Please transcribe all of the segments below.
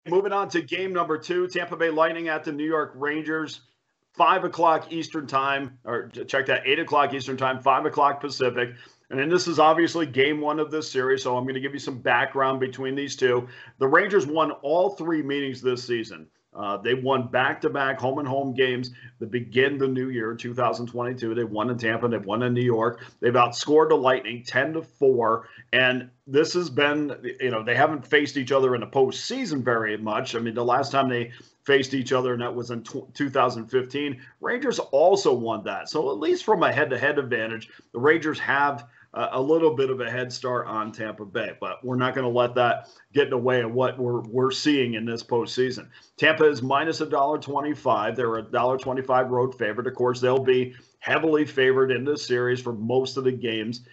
moving on to game number 2, Tampa Bay Lightning at the New York Rangers, 5 o'clock Eastern time, or check that, 8 o'clock Eastern time, 5 o'clock Pacific. And then this is obviously game 1 of this series, so I'm going to give you some background between these two. The Rangers won all 3 meetings this season. They won back-to-back home-and-home games that begin the new year, 2022. They won in Tampa. They've won in New York. They've outscored the Lightning 10-4. And this has been, they haven't faced each other in the postseason very much. I mean, the last time they faced each other, and that was in 2015, Rangers also won that. So at least from a head-to-head advantage, the Rangers have a little bit of a head start on Tampa Bay, but we're not going to let that get in the way of what we're seeing in this postseason. Tampa is minus $1.25. They're a $1.25 road favorite. Of course, they'll be heavily favored in this series for most of the games,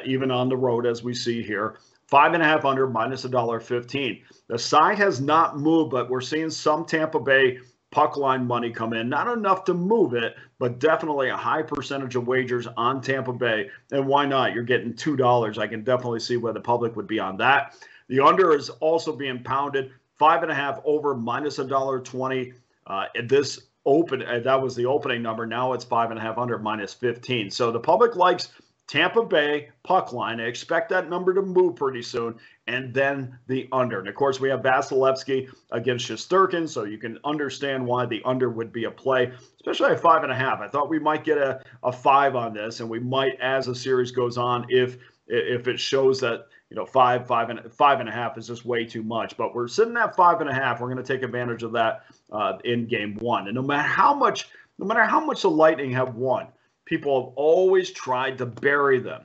even on the road, as we see here. 5.5 under, minus $1.15. The side has not moved, but we're seeing some Tampa Bay puck line money come in. Not enough to move it, but definitely a high percentage of wagers on Tampa Bay. And why not? You're getting $2. I can definitely see where the public would be on that. The under is also being pounded. 5.5 over, minus $1.20. This open, that was the opening number. Now it's 5.5 under, minus 15. So the public likes Tampa Bay puck line. I expect that number to move pretty soon, and then the under. And, of course, we have Vasilevsky against Shesterkin, so you can understand why the under would be a play, especially at 5.5. I thought we might get a 5 on this, and we might, as the series goes on, if it shows that, 5.5 is just way too much. But we're sitting at 5.5. We're going to take advantage of that in game 1. And no matter how much the Lightning have won, people have always tried to bury them.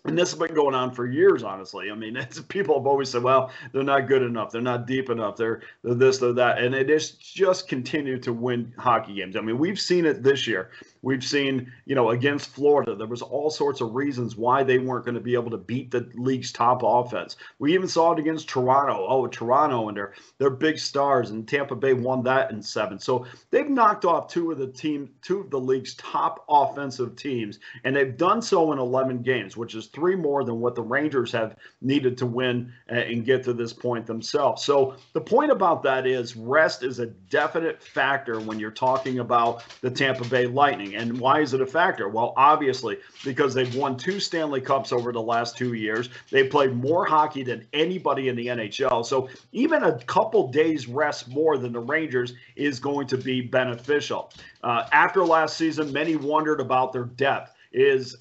And this has been going on for years, honestly. I mean, people have always said, well, they're not good enough. They're not deep enough. They're this, they're that. And it is just continue to win hockey games. I mean, we've seen it this year. We've seen, against Florida, there was all sorts of reasons why they weren't going to be able to beat the league's top offense. We even saw it against Toronto. Oh, Toronto and their big stars, and Tampa Bay won that in 7. So they've knocked off two of the league's top offensive teams, and they've done so in 11 games, which is 3 more than what the Rangers have needed to win and get to this point themselves. So the point about that is rest is a definite factor when you're talking about the Tampa Bay Lightning. And why is it a factor? Well, obviously, because they've won 2 Stanley Cups over the last 2 years. They've played more hockey than anybody in the NHL. So even a couple days rest more than the Rangers is going to be beneficial. After last season, many wondered about their depth. Is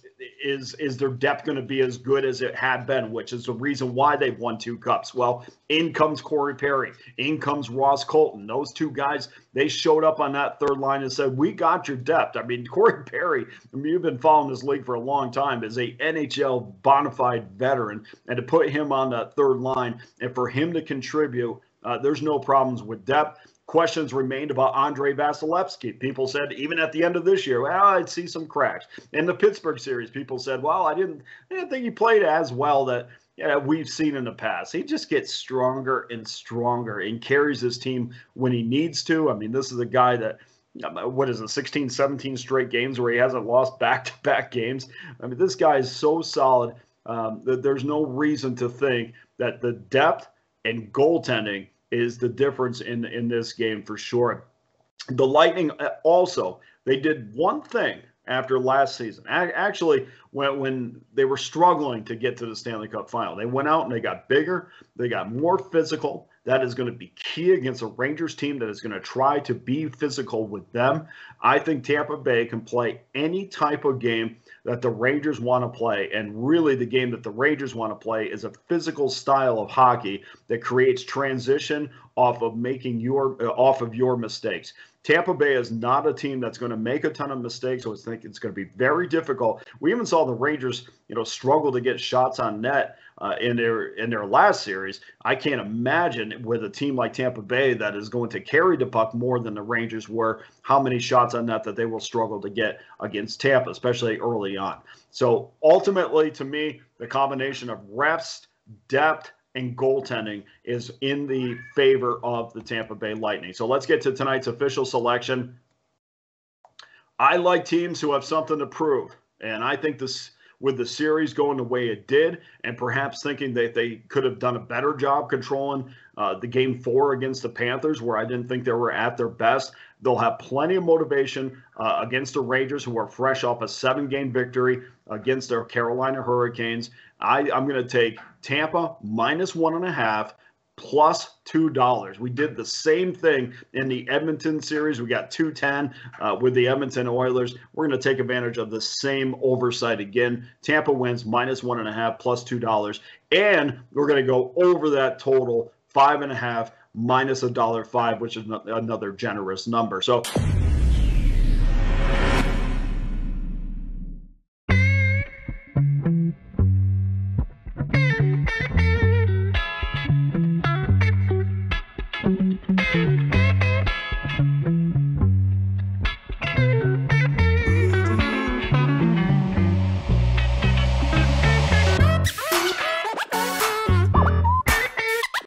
their depth going to be as good as it had been, which is the reason why they've won 2 cups? Well, in comes Corey Perry. In comes Ross Colton. Those 2 guys, they showed up on that third line and said, we got your depth. I mean, Corey Perry, you've been following this league for a long time, is a NHL bona fide veteran. And to put him on that third line and for him to contribute, there's no problems with depth. Questions remained about Andrei Vasilevsky. People said, even at the end of this year, well, I'd see some cracks. In the Pittsburgh series, people said, well, I didn't think he played as well that we've seen in the past. He just gets stronger and stronger and carries his team when he needs to. I mean, this is a guy that, 16, 17 straight games where he hasn't lost back-to-back games. I mean, this guy is so solid that there's no reason to think that the depth and goaltending is the difference in this game for sure. The Lightning also, they did one thing after last season. Actually, when they were struggling to get to the Stanley Cup final, they went out and they got bigger, they got more physical. That is going to be key against a Rangers team that is going to try to be physical with them. I think Tampa Bay can play any type of game that the Rangers want to play, and really the game that the Rangers want to play is a physical style of hockey that creates transition off of your mistakes. Tampa Bay is not a team that's going to make a ton of mistakes, so I think it's going to be very difficult. We even saw the Rangers, struggle to get shots on net in their last series. I can't imagine with a team like Tampa Bay that is going to carry the puck more than the Rangers were, how many shots on net that they will struggle to get against Tampa, especially early on. So ultimately, to me, the combination of rest, depth, and goaltending is in the favor of the Tampa Bay Lightning. So let's get to tonight's official selection. I like teams who have something to prove, and I think this with the series going the way it did, and perhaps thinking that they could have done a better job controlling the Game 4 against the Panthers, where I didn't think they were at their best. They'll have plenty of motivation against the Rangers, who are fresh off a 7-game victory against their Carolina Hurricanes. I'm going to take Tampa -1.5 plus $2. We did the same thing in the Edmonton series. We got 210 with the Edmonton Oilers. We're going to take advantage of the same oversight again. Tampa wins -1.5 plus $2. And we're going to go over that total, 5.5 minus $1.05, which is another generous number. So